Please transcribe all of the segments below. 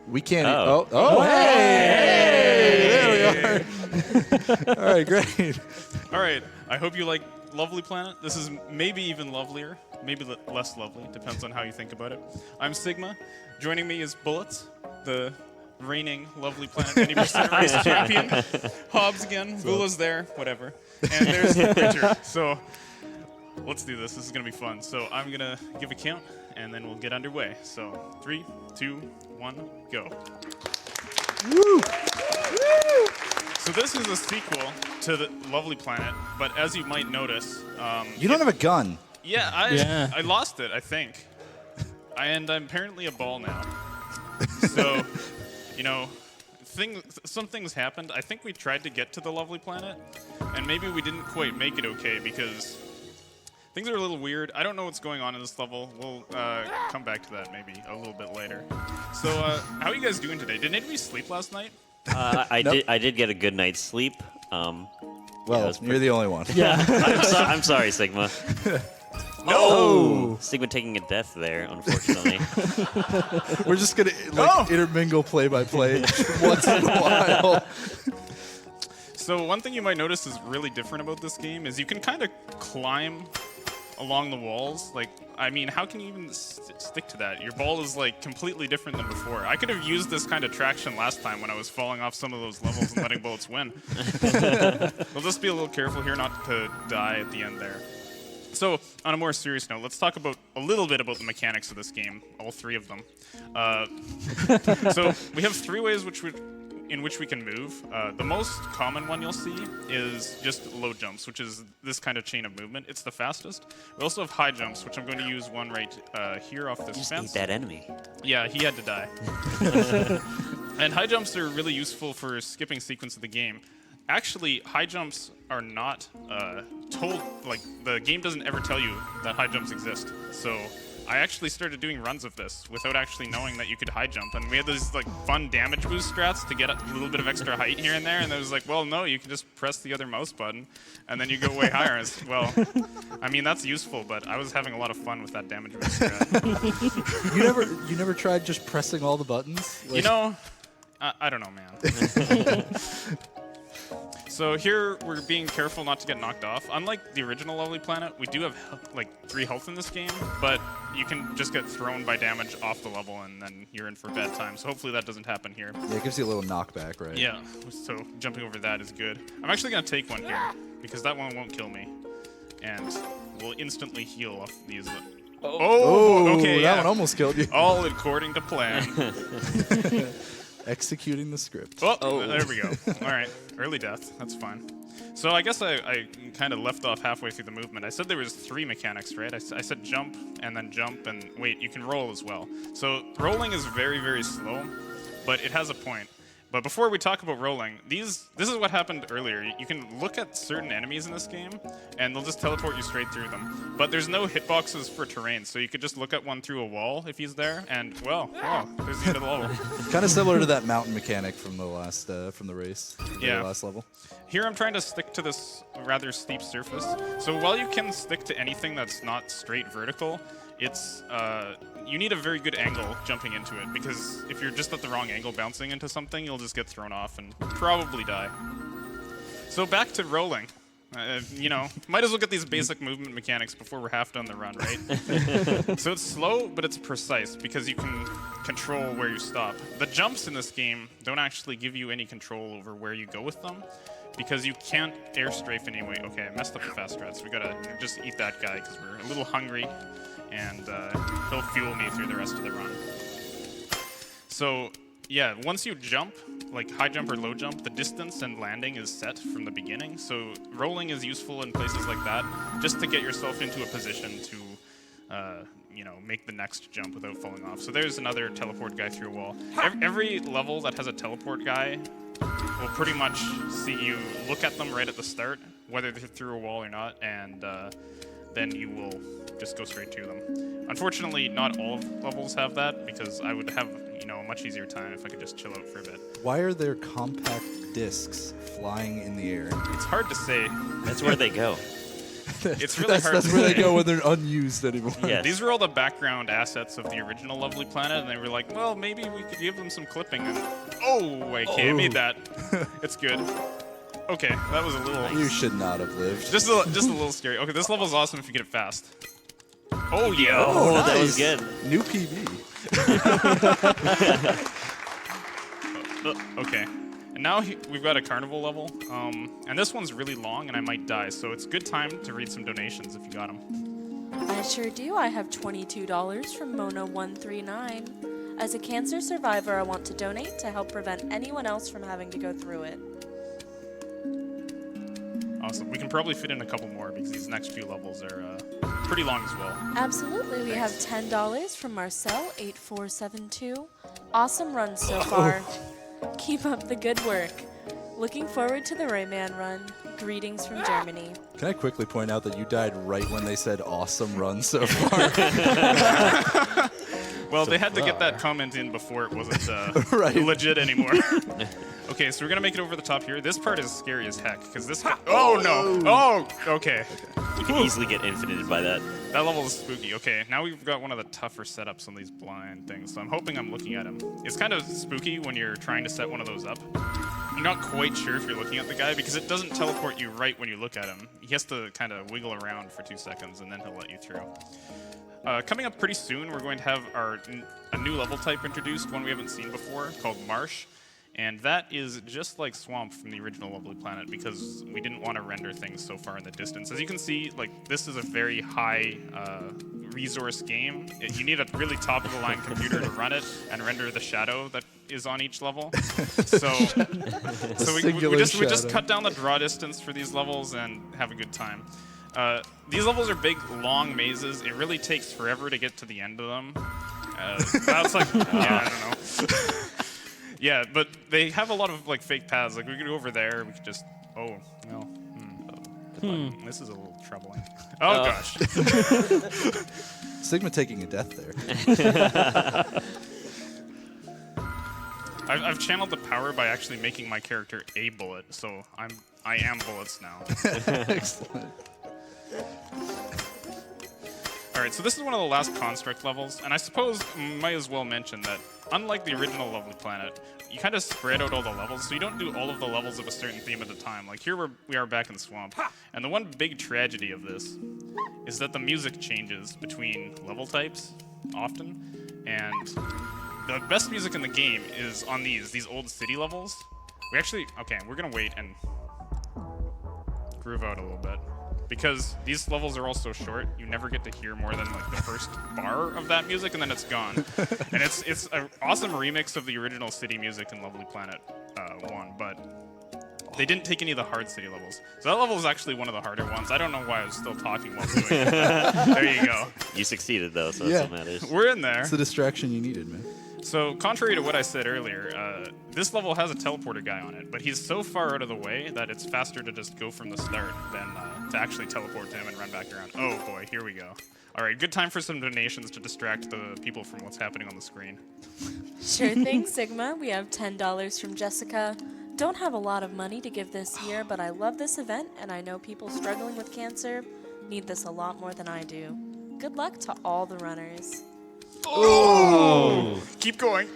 We can't. Hey! There we are. All right, great. All right. I hope you like Lovely Planet. This is maybe even lovelier, maybe less lovely. Depends on how you think about it. I'm Sigma. Joining me is Bullets, the reigning Lovely Planet 80% race champion. Hobbs again. Vula's there. Whatever. And there's Richard. So let's do this. This is going to be fun. So I'm going to give a count, and then we'll get underway. So 3, 2, 1, go. Woo! So this is a sequel to the Lovely Planet, but as you might notice, You don't have a gun. I lost it, I think, and I'm apparently a ball now. So, you know, some things happened. I think we tried to get to the Lovely Planet, and maybe we didn't quite make it okay because things are a little weird. I don't know what's going on in this level. We'll come back to that maybe a little bit later. So, how are you guys doing today? Did anybody sleep last night? I did get a good night's sleep. Well, you're the only one. Yeah. I'm sorry, Sigma. No! Sigma taking a death there, unfortunately. We're just going to intermingle play-by-play once in a while. So one thing you might notice is really different about this game is you can kind of climb along the walls. Like, I mean, how can you even stick to that? Your ball is like completely different than before. I could have used this kind of traction last time when I was falling off some of those levels and letting bullets win. We'll just be a little careful here not to die at the end there. So, on a more serious note, let's talk about a little bit about the mechanics of this game, all three of them. So, we have three ways in which we can move. The most common one you'll see is just low jumps, which is this kind of chain of movement. It's the fastest. We also have high jumps, which I'm going to use one right here off this Just fence. ate that enemy. Yeah, he had to die. And high jumps are really useful for skipping sequence of the game. Actually, high jumps are not told, like, the game doesn't ever tell you that high jumps exist. So I actually started doing runs of this without actually knowing that you could high jump. And we had these, like, fun damage boost strats to get a little bit of extra height here and there. And it was like, well, no, you can just press the other mouse button and then you go way higher. And it's, well, I mean, that's useful, but I was having a lot of fun with that damage boost strat. You never tried just pressing all the buttons? You know, I don't know, man. So here we're being careful not to get knocked off. Unlike the original Lovely Planet, we do have like 3 health in this game, but you can just get thrown by damage off the level and then you're in for a bad time. So hopefully that doesn't happen here. Yeah, it gives you a little knockback, right? Yeah, so jumping over that is good. I'm actually going to take one here because that one won't kill me. And we'll instantly heal off these. Oh, okay, that one almost killed you. All according to plan. Executing the script. Oh, there we go. All right, early death. That's fine. So I guess I kind of left off halfway through the movement. I said there was 3 mechanics, right? I said jump, and wait, you can roll as well. So rolling is very, very slow, but it has a point. But before we talk about rolling, this is what happened earlier. You can look at certain enemies in this game, and they'll just teleport you straight through them. But there's no hitboxes for terrain, so you could just look at one through a wall if he's there, and, well, there's the end of the level. Kind of similar to that mountain mechanic from the last from the race. Yeah. The last level. Here I'm trying to stick to this rather steep surface. So while you can stick to anything that's not straight vertical, it's you need a very good angle jumping into it, because if you're just at the wrong angle bouncing into something, you'll just get thrown off and probably die. So back to rolling. You know, might as well get these basic movement mechanics before we're half done the run, right? So it's slow, but it's precise because you can control where you stop. The jumps in this game don't actually give you any control over where you go with them, because you can't air strafe anyway. Okay, I messed up the fast strats. We gotta just eat that guy because we're a little hungry, and he'll fuel me through the rest of the run. So yeah, once you jump, like high jump or low jump, the distance and landing is set from the beginning. So rolling is useful in places like that, just to get yourself into a position to, you know, make the next jump without falling off. So there's another teleport guy through a wall. Every level that has a teleport guy will pretty much see you look at them right at the start, whether they're through a wall or not, and then you will just go straight to them. Unfortunately, not all levels have that, because I would have, you know, a much easier time if I could just chill out for a bit. Why are there compact discs flying in the air? It's hard to say. That's where they go. It's really hard That's to where they say. go when they're unused anymore. Yes. These were all the background assets of the original Lovely Planet, and they were like, well, maybe we could give them some clipping. And oh, okay, I made that. It's good. Okay, that was a little, You should not have lived. just a little scary. Okay, this level's awesome if you get it fast. Oh yeah. Oh, that was nice. good. New PB. Okay. And now we've got a carnival level, and this one's really long, and I might die, so it's a good time to read some donations if you got them. I sure do. I have $22 from Mona139. As a cancer survivor, I want to donate to help prevent anyone else from having to go through it. Awesome. We can probably fit in a couple more because these next few levels are pretty long as well. Absolutely. We have $10 from Marcel8472. Awesome run so far. Keep up the good work. Looking forward to the Rayman run. Greetings from Germany. Can I quickly point out that you died right when they said awesome run so far? Well, they had to get that comment in before it wasn't Right. legit anymore. Okay, so we're gonna make it over the top here. This part is scary as heck because this. Oh no! Oh, okay. You can easily get infinited by that. That level is spooky. Okay, now we've got one of the tougher setups on these blind things. So I'm hoping I'm looking at him. It's kind of spooky when you're trying to set one of those up. You're not quite sure if you're looking at the guy because it doesn't teleport you right when you look at him. He has to kind of wiggle around for 2 seconds and then he'll let you through. Coming up pretty soon, we're going to have a new level type introduced, one we haven't seen before, called Marsh. And that is just like Swamp from the original Lovely Planet because we didn't want to render things so far in the distance. As you can see, like this is a very high resource game. You need a really top-of-the-line computer to run it and render the shadow that is on each level. So we singular just shadow. cut down the draw distance for these levels and have a good time. These levels are big, long mazes. It really takes forever to get to the end of them. That's like, yeah, I don't know. Yeah, but they have a lot of like fake paths. Like we could go over there. We could just. Oh no. This is a little troubling. Oh gosh. Sigma taking a death there. I've channeled the power by actually making my character a bullet, so I am bullets now. Excellent. All right, so this is one of the last construct levels, and I suppose might as well mention that unlike the original Lovely Planet, you kind of spread out all the levels, so you don't do all of the levels of a certain theme at a time. Like here we are back in Swamp, and the one big tragedy of this is that the music changes between level types often, and the best music in the game is on these old city levels. We're gonna wait and groove out a little bit. Because these levels are all so short, you never get to hear more than like the first bar of that music, and then it's gone. And it's an awesome remix of the original city music in Lovely Planet 1, but they didn't take any of the hard city levels. So that level is actually one of the harder ones. I don't know why I was still talking while doing it. There you go. You succeeded though, so Yeah. that's what matters. We're in there. It's the distraction you needed, man. So, contrary to what I said earlier, this level has a teleporter guy on it, but he's so far out of the way that it's faster to just go from the start than to actually teleport to him and run back around. Oh boy, here we go. All right, good time for some donations to distract the people from what's happening on the screen. Sure thing, Sigma. We have $10 from Jessica. Don't have a lot of money to give this year, but I love this event, and I know people struggling with cancer need this a lot more than I do. Good luck to all the runners. Keep going.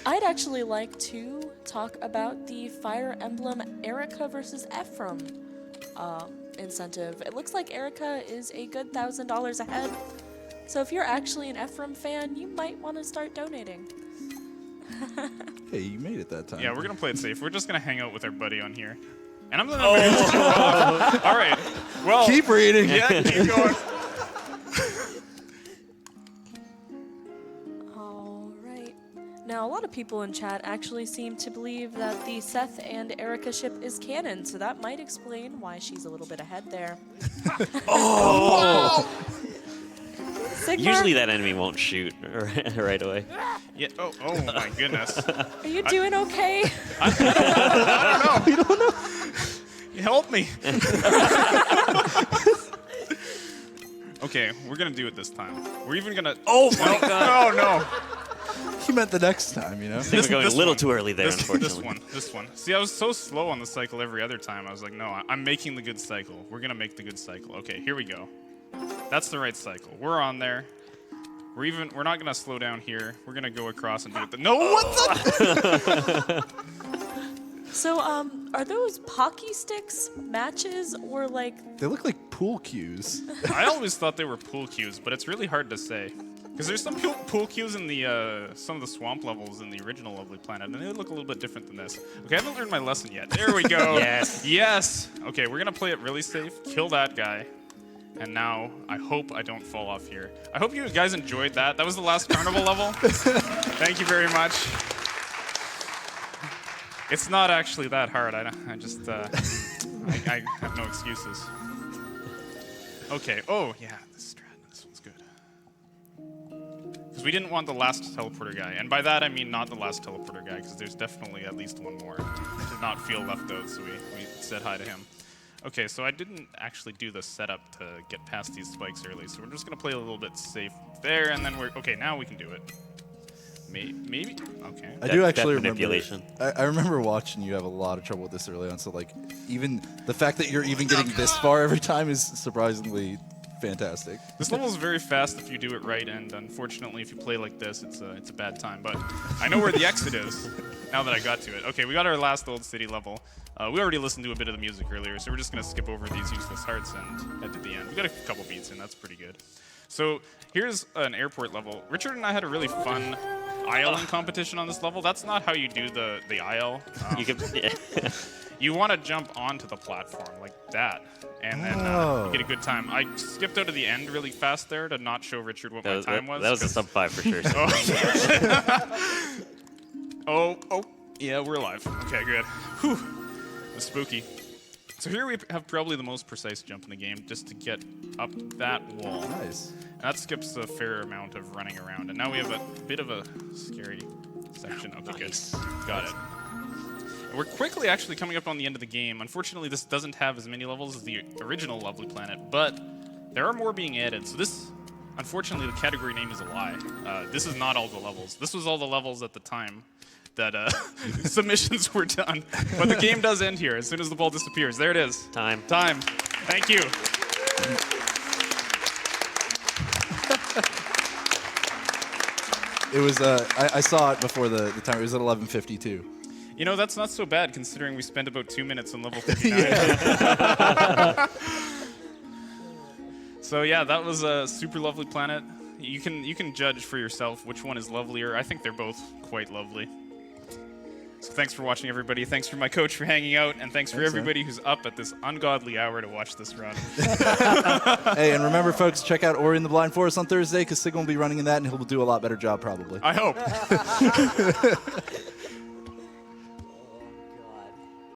I'd actually like to talk about the Fire Emblem Erica versus Ephraim incentive. It looks like Erica is a good $1,000 ahead. So if you're actually an Ephraim fan, you might want to start donating. Hey, you made it that time. Yeah, we're gonna play it safe. We're just gonna hang out with our buddy on here. And I'm gonna introduce you both. All right. Well, Keep reading. yeah, keep going. All right. Now, a lot of people in chat actually seem to believe that the Seth and Erica ship is canon, so that might explain why she's a little bit ahead there. Sigmar, Usually that enemy won't shoot right away. Yeah. Oh my goodness. are you doing okay? Help me. Okay, we're gonna do it this time. We're even gonna. Oh my god! Oh no! He meant the next time, you know? I think we're going a little one. too early there, This unfortunately. one. See, I was so slow on the cycle every other time. I was like, no, I'm making the good cycle. We're gonna make the good cycle. Okay, here we go. That's the right cycle. We're on there. We're not gonna slow down here. We're gonna go across and do it. No, what the? So, are those Pocky Sticks matches or like? They look like pool cues. I always thought they were pool cues, but it's really hard to say. Because there's some pool cues in the some of the swamp levels in the original Lovely Planet, and they look a little bit different than this. Okay, I haven't learned my lesson yet. There we go. Yes. Yes. Okay, we're gonna play it really safe. Kill that guy. And now, I hope I don't fall off here. I hope you guys enjoyed that. That was the last carnival level. Thank you very much. It's not actually that hard. I just, I have no excuses. Okay. Oh, yeah. This one's good. Because we didn't want the last teleporter guy. And by that, I mean not the last teleporter guy, because there's definitely at least one more. To not feel left out, so we said hi to him. Okay, so I didn't actually do the setup to get past these spikes early, so we're just going to play a little bit safe there, and then okay, now we can do it. Maybe? Okay. I do actually Depth remember. manipulation. I remember watching you have a lot of trouble with this early on. So like, even the fact that you're even getting this far every time is surprisingly fantastic. This level is very fast if you do it right, and unfortunately, if you play like this, it's a bad time. But I know where the exit is now that I got to it. Okay, we got our last Old City level. We already listened to a bit of the music earlier, so we're just gonna skip over these useless hearts and head to the end. We got a couple beats in, that's pretty good. So here's an airport level. Richard and I had a really fun ILing competition on this level. That's not how you do the IL. You can, yeah. You want to jump onto the platform like that, and then Oh. you get a good time. I skipped out to the end really fast there to not show Richard what my time was. That was a 'cause- sub 5 for sure. So. Oh, yeah, we're alive. Okay, good. Whew, that's spooky. So here we have probably the most precise jump in the game, just to get up that wall. Nice. And that skips a fair amount of running around. And now we have a bit of a scary section. Okay, Nice. good. Got it. And we're quickly actually coming up on the end of the game. Unfortunately, this doesn't have as many levels as the original Lovely Planet, but there are more being added. So this, unfortunately, the category name is a lie. This is not all the levels. This was all the levels at the time that submissions were done. But the game does end here as soon as the ball disappears. There it is. Time. Time. Thank you. It was. I saw it before the time. It was at 11:52. You know, that's not so bad considering we spent about 2 minutes on level 59. So yeah, that was a super lovely planet. You can judge for yourself which one is lovelier. I think they're both quite lovely. So thanks for watching, everybody. Thanks for my coach for hanging out, and thanks for Thanks, man. everybody who's up at this ungodly hour to watch this run. Hey, and remember, folks, check out Ori and the Blind Forest on Thursday because Sigma will be running in that, and he'll do a lot better job probably. I hope.